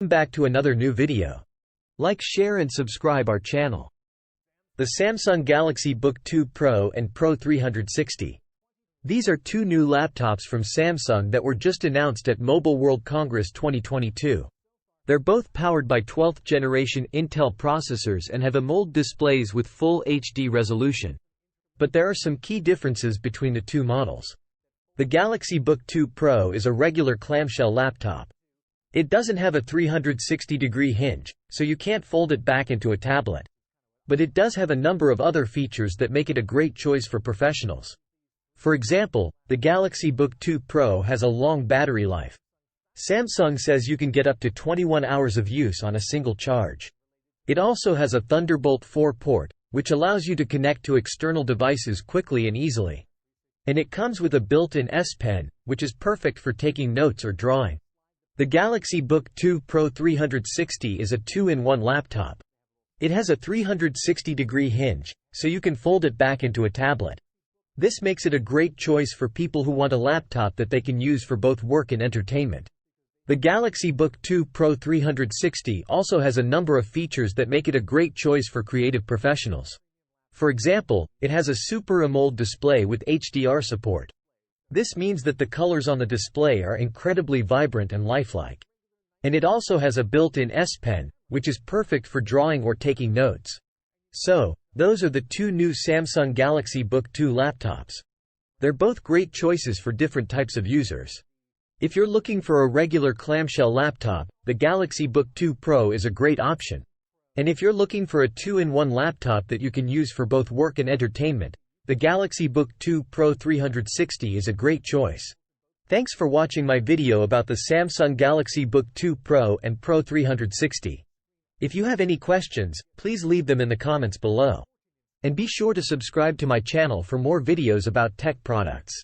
Welcome back to another new video. Like, share and subscribe our channel. The Samsung Galaxy Book 2 Pro and Pro 360. These are two new laptops from Samsung that were just announced at Mobile World Congress 2022. They're both powered by 12th generation Intel processors and have AMOLED displays with full HD resolution. But there are some key differences between the two models. The Galaxy Book 2 Pro is a regular clamshell laptop. It doesn't have a 360-degree hinge, so you can't fold it back into a tablet. But it does have a number of other features that make it a great choice for professionals. For example, the Galaxy Book 2 Pro has a long battery life. Samsung says you can get up to 21 hours of use on a single charge. It also has a Thunderbolt 4 port, which allows you to connect to external devices quickly and easily. And it comes with a built-in S Pen, which is perfect for taking notes or drawing. The Galaxy Book 2 Pro 360 is a 2-in-1 laptop. It has a 360-degree hinge, so you can fold it back into a tablet. This makes it a great choice for people who want a laptop that they can use for both work and entertainment. The Galaxy Book 2 Pro 360 also has a number of features that make it a great choice for creative professionals. For example, it has a Super AMOLED display with HDR support. This means that the colors on the display are incredibly vibrant and lifelike. And it also has a built-in S Pen, which is perfect for drawing or taking notes. So, those are the two new Samsung Galaxy Book 2 laptops. They're both great choices for different types of users. If you're looking for a regular clamshell laptop, the Galaxy Book 2 Pro is a great option. And if you're looking for a 2-in-1 laptop that you can use for both work and entertainment, the Galaxy Book 2 Pro 360 is a great choice. Thanks for watching my video about the Samsung Galaxy Book 2 Pro and Pro 360. If you have any questions, please leave them in the comments below. And be sure to subscribe to my channel for more videos about tech products.